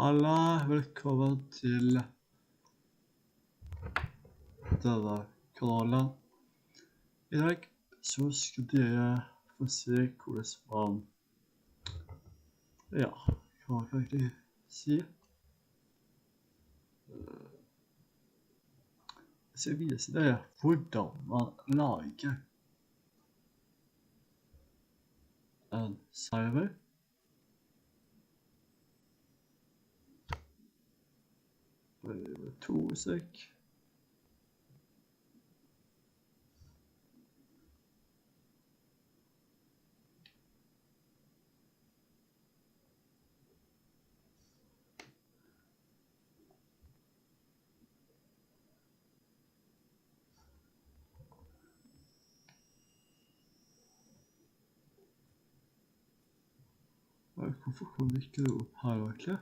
Alla, velkommen til denne kanalen. I dag så skal dere få se hvordan man, ja, hva kan jeg si? Jeg skal vise dere hvordan man lager en server. To sek. Hvorfor kom det ikke opp her egentlig?